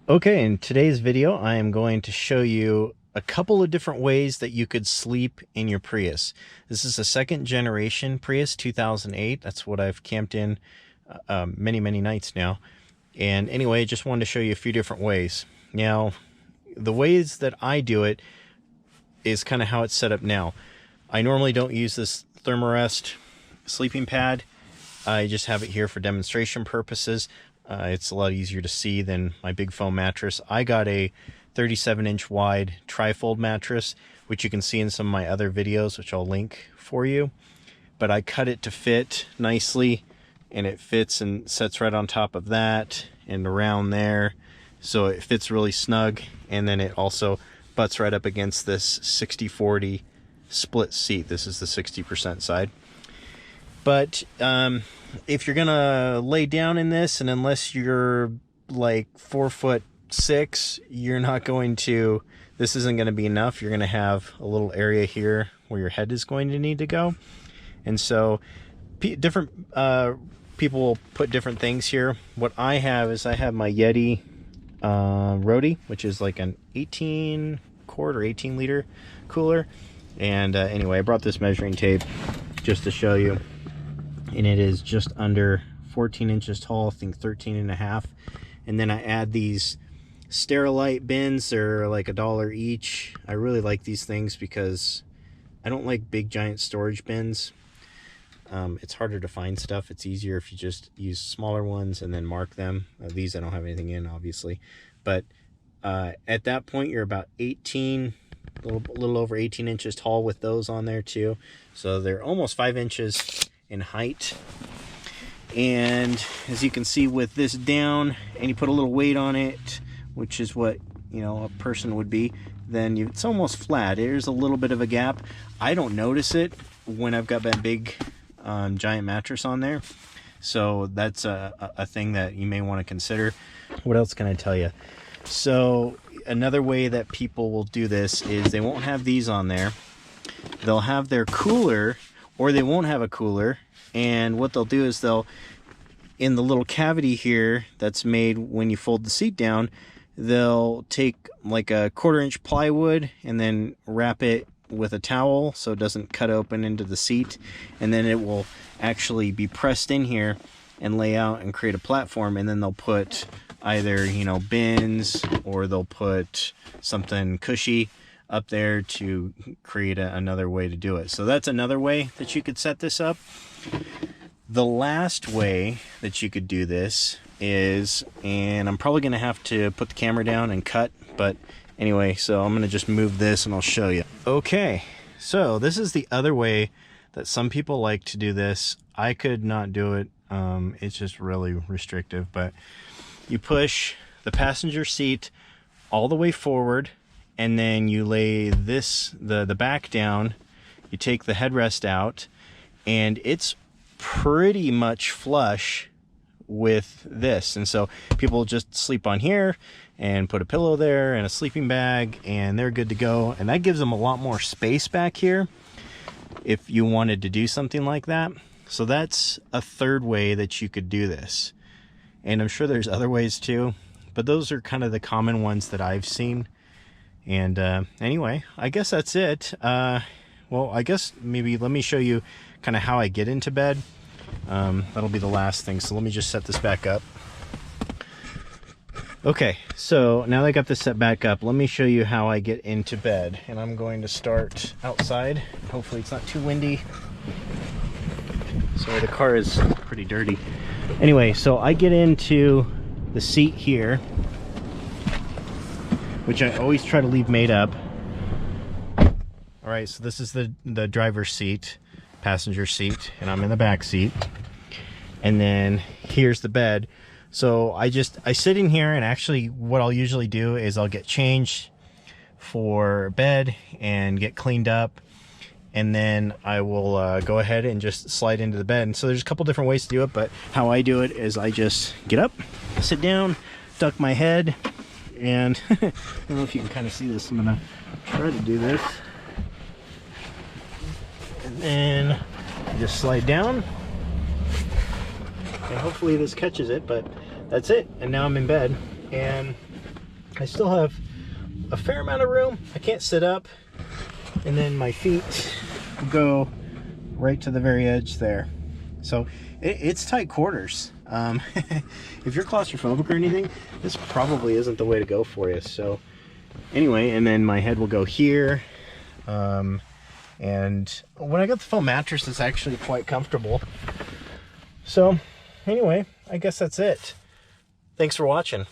Okay, in today's video, I am going to show you a couple of different ways that you could sleep in your Prius. This is a second generation Prius, 2008. That's what I've camped in many nights now. And anyway, just wanted to show you a few different ways. Now, the ways that I do it is kind of how it's set up now. I normally don't use this Thermarest sleeping pad. I just have it here for demonstration purposes. It's a lot easier to see than my big foam mattress. I got a 37-inch wide trifold mattress, which you can see in some of my other videos, which I'll link for you. But I cut it to fit nicely, and it fits and sets right on top of that and around there. So it fits really snug, and then it also butts right up against this 60-40 split seat. This is the 60% side. But if you're gonna lay down in this, and unless you're like 4'6", you're not going to, this isn't going to be enough. You're going to have a little area here where your head is going to need to go. And so different people will put different things here. What I have is I have my Yeti Roadie, which is like an 18 quart or 18 liter cooler. And anyway, I brought this measuring tape just to show you. And it is just under 14 inches tall, I think 13 and a half. And then I add these Sterilite bins. They're like $1 each. I really like these things because I don't like big giant storage bins. It's harder to find stuff. It's easier if you just use smaller ones and then mark them. These I don't have anything in, obviously. But at that point, you're about 18, a little over 18 inches tall with those on there too. So they're almost 5 inches in height. And as you can see with this down, and you put a little weight on it, which is what, you know, a person would be, then it's almost flat. There's a little bit of a gap. I don't notice it when I've got that big giant mattress on there. So that's a thing that you may want to consider. What else can I tell you? So another way that people will do this is they won't have these on there. They'll have their cooler, or they won't have a cooler, and what they'll do is they'll, in the little cavity here that's made when you fold the seat down, they'll take like a 1/4 inch plywood and then wrap it with a towel so it doesn't cut open into the seat, and then it will actually be pressed in here and lay out and create a platform. And then they'll put either, you know, bins, or they'll put something cushy up there to create another way to do it. So that's another way that you could set this up. The last way that you could do this is, and I'm probably gonna have to put the camera down and cut, but anyway, so I'm gonna just move this and I'll show you. Okay, so this is the other way that some people like to do this. I could not do it. It's just really restrictive. But you push the passenger seat all the way forward, and then you lay this, the back down, you take the headrest out, and it's pretty much flush with this. And so people just sleep on here and put a pillow there and a sleeping bag, and they're good to go. And that gives them a lot more space back here if you wanted to do something like that. So that's a third way that you could do this. And I'm sure there's other ways too, but those are kind of the common ones that I've seen. And anyway, I guess that's it. Well, I guess maybe let me show you kind of how I get into bed. That'll be the last thing. So let me just set this back up. Okay, so now that I got this set back up, let me show you how I get into bed. And I'm going to start outside. Hopefully it's not too windy. Sorry, the car is pretty dirty. Anyway, so I get into the seat here, which I always try to leave made up. All right, so this is the driver's seat, passenger seat, and I'm in the back seat. And then here's the bed. So I sit in here, and actually what I'll usually do is I'll get changed for bed and get cleaned up, and then I will go ahead and just slide into the bed. And so there's a couple different ways to do it, but how I do it is I just get up, sit down, duck my head, and I don't know if you can kind of see this. I'm gonna try to do this. And then I just slide down, and hopefully this catches it, but that's it. And now I'm in bed, and I still have a fair amount of room. I can't sit up, and then my feet go right to the very edge there. So it's tight quarters. If you're claustrophobic or anything, this probably isn't the way to go for you. So anyway, and then my head will go here. And when I got the foam mattress, it's actually quite comfortable. So anyway, I guess that's it. Thanks for watching.